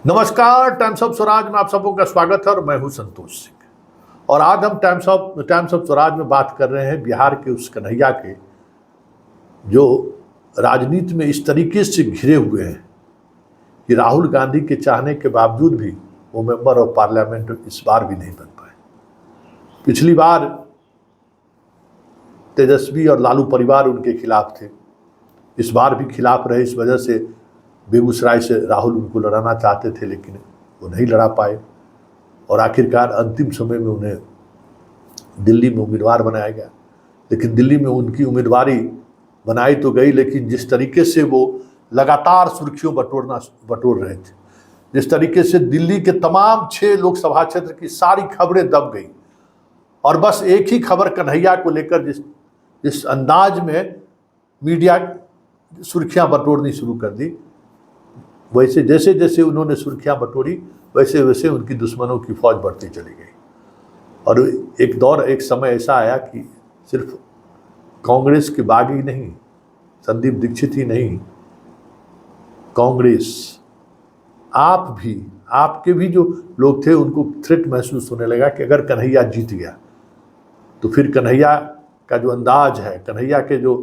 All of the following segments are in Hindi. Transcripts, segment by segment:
नमस्कार, टाइम्स ऑफ स्वराज में आप सबों का स्वागत है और मैं हूं संतोष सिंह। और आज हम टाइम्स ऑफ स्वराज में बात कर रहे हैं बिहार के उस कन्हैया के जो राजनीति में इस तरीके से घिरे हुए हैं कि राहुल गांधी के चाहने के बावजूद भी वो मेंबर ऑफ पार्लियामेंट इस बार भी नहीं बन पाए। पिछली बार तेजस्वी और लालू परिवार उनके खिलाफ थे, इस बार भी खिलाफ रहे। इस वजह से बेगूसराय से राहुल उनको लड़ाना चाहते थे, लेकिन वो नहीं लड़ा पाए और आखिरकार अंतिम समय में उन्हें दिल्ली में उम्मीदवार बनाया गया। लेकिन दिल्ली में उनकी उम्मीदवारी बनाई तो गई, लेकिन जिस तरीके से वो लगातार सुर्खियों बटोर रहे थे, जिस तरीके से दिल्ली के तमाम 6 लोकसभा क्षेत्र की सारी खबरें दब गई और बस एक ही खबर कन्हैया को लेकर जिस अंदाज में मीडिया सुर्खियां बटोरनी शुरू कर दी, वैसे जैसे जैसे उन्होंने सुर्खियां बटोरी वैसे वैसे उनकी दुश्मनों की फौज बढ़ती चली गई। और एक समय ऐसा आया कि सिर्फ कांग्रेस के बागी नहीं, संदीप दीक्षित ही नहीं, कांग्रेस आपके भी जो लोग थे उनको थ्रेट महसूस होने लगा कि अगर कन्हैया जीत गया तो फिर कन्हैया का जो अंदाज है, कन्हैया के जो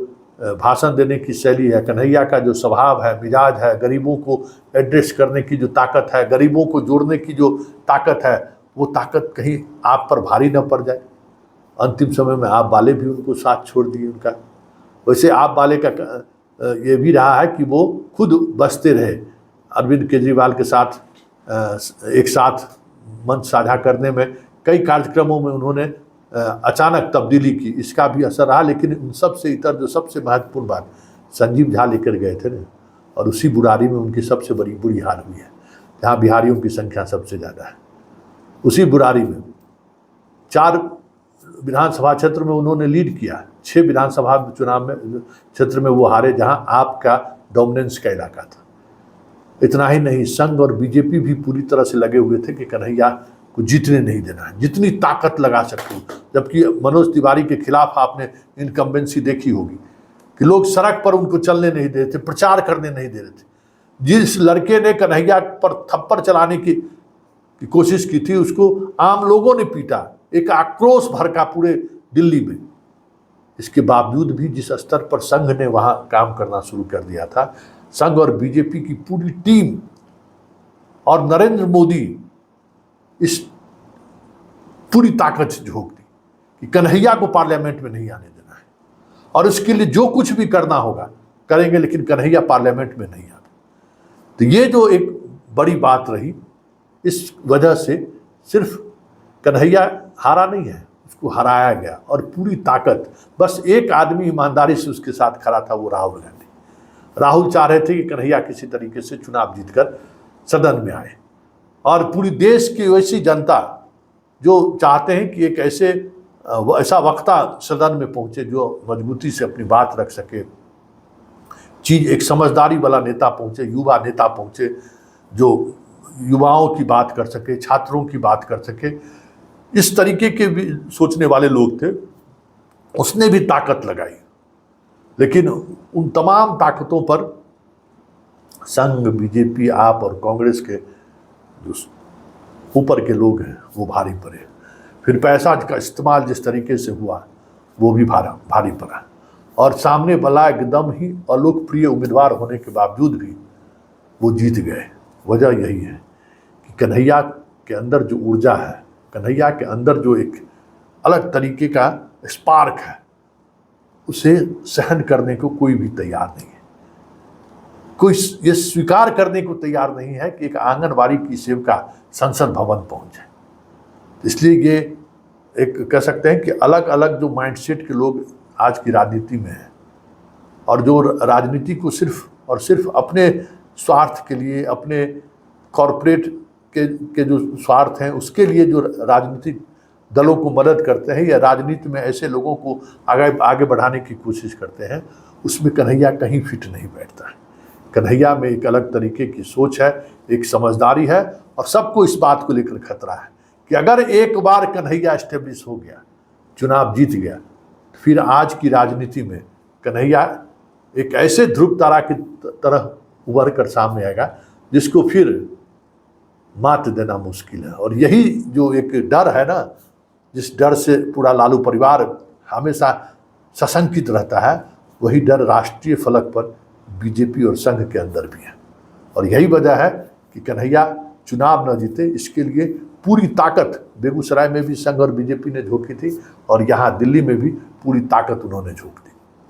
भाषण देने की शैली है, कन्हैया का जो स्वभाव है, मिजाज है, गरीबों को एड्रेस करने की जो ताकत है, गरीबों को जोड़ने की जो ताकत है, वो ताकत कहीं आप पर भारी न पड़ जाए। अंतिम समय में आप वाले भी उनको साथ छोड़ दिए उनका। वैसे आप वाले का ये भी रहा है कि वो खुद बसते रहे अरविंद केजरीवाल के साथ, एक साथ मंच साझा करने में कई कार्यक्रमों में उन्होंने अचानक तब्दीली की, इसका भी असर रहा। लेकिन उन सब से इतर जो सबसे महत्वपूर्ण बात संजीव झा लेकर गए थे ना, और उसी बुरारी में उनकी सबसे बड़ी बुरी हाल हुई है, जहाँ बिहारियों की संख्या सबसे ज़्यादा है। उसी बुरारी में 4 विधानसभा क्षेत्र में उन्होंने लीड किया, 6 विधानसभा चुनाव में क्षेत्र में वो हारे जहाँ आपका डोमिनेंस का इलाका था। इतना ही नहीं, संघ और बीजेपी भी पूरी तरह से लगे हुए थे कि कन्हैया को जीतने नहीं देना है, जितनी ताकत लगा सकते हो। जबकि मनोज तिवारी के खिलाफ आपने इनकम्बेंसी देखी होगी कि लोग सड़क पर उनको चलने नहीं दे रहे थे, प्रचार करने नहीं दे रहे थे। जिस लड़के ने कन्हैया पर थप्पड़ चलाने की कोशिश की थी, उसको आम लोगों ने पीटा, एक आक्रोश भड़का पूरे दिल्ली में। इसके बावजूद भी जिस स्तर पर संघ ने वहां काम करना शुरू कर दिया था, संघ और बीजेपी की पूरी टीम और नरेंद्र मोदी इस पूरी ताकत से झोंक दी कि कन्हैया को पार्लियामेंट में नहीं आने देना है और उसके लिए जो कुछ भी करना होगा करेंगे, लेकिन कन्हैया पार्लियामेंट में नहीं आते। तो ये जो एक बड़ी बात रही, इस वजह से सिर्फ कन्हैया हारा नहीं है, उसको हराया गया और पूरी ताकत, बस एक आदमी ईमानदारी से उसके साथ खड़ा था, वो राहुल गांधी। राहुल चाह रहे थे कि कन्हैया किसी तरीके से चुनाव जीतकर सदन में आए, और पूरी देश की वैसी जनता जो चाहते हैं कि एक ऐसा वक्ता सदन में पहुंचे जो मजबूती से अपनी बात रख सके, एक समझदारी वाला नेता पहुंचे, युवा नेता पहुंचे जो युवाओं की बात कर सके, छात्रों की बात कर सके, इस तरीके के भी सोचने वाले लोग थे। उसने भी ताकत लगाई, लेकिन उन तमाम ताकतों पर संघ, बीजेपी, आप और कांग्रेस के जो ऊपर के लोग हैं वो भारी पड़े। फिर पैसा का इस्तेमाल जिस तरीके से हुआ वो भी भारी पड़ा, और सामने वाला एकदम ही अलोकप्रिय उम्मीदवार होने के बावजूद भी वो जीत गए। वजह यही है कि कन्हैया के अंदर जो ऊर्जा है, कन्हैया के अंदर जो एक अलग तरीके का स्पार्क है, उसे सहन करने को कोई भी तैयार नहीं है। कोई ये स्वीकार करने को तैयार नहीं है कि एक आंगनबाड़ी की सेविका संसद भवन पहुंचे। इसलिए ये एक कह सकते हैं कि अलग अलग जो माइंडसेट के लोग आज की राजनीति में हैं, और जो राजनीति को सिर्फ और सिर्फ अपने स्वार्थ के लिए, अपने कॉरपोरेट के जो स्वार्थ हैं उसके लिए जो राजनीतिक दलों को मदद करते हैं या राजनीति में ऐसे लोगों को आगे बढ़ाने की कोशिश करते हैं, उसमें कन्हैया कहीं फिट नहीं बैठता है। कन्हैया में एक अलग तरीके की सोच है, एक समझदारी है, और सबको इस बात को लेकर खतरा है कि अगर एक बार कन्हैया एस्टेब्लिश हो गया, चुनाव जीत गया, तो फिर आज की राजनीति में कन्हैया एक ऐसे ध्रुव तारा की तरह उभर कर सामने आएगा जिसको फिर मात देना मुश्किल है। और यही जो एक डर है ना, जिस डर से पूरा लालू परिवार हमेशा सशंकित रहता है, वही डर राष्ट्रीय फलक पर बीजेपी और संघ के अंदर भी है। और यही वजह है कि कन्हैया चुनाव न जीते, इसके लिए पूरी ताकत बेगूसराय में भी संघ और बीजेपी ने झोंकी थी, और यहाँ दिल्ली में भी पूरी ताकत उन्होंने झोंक दी।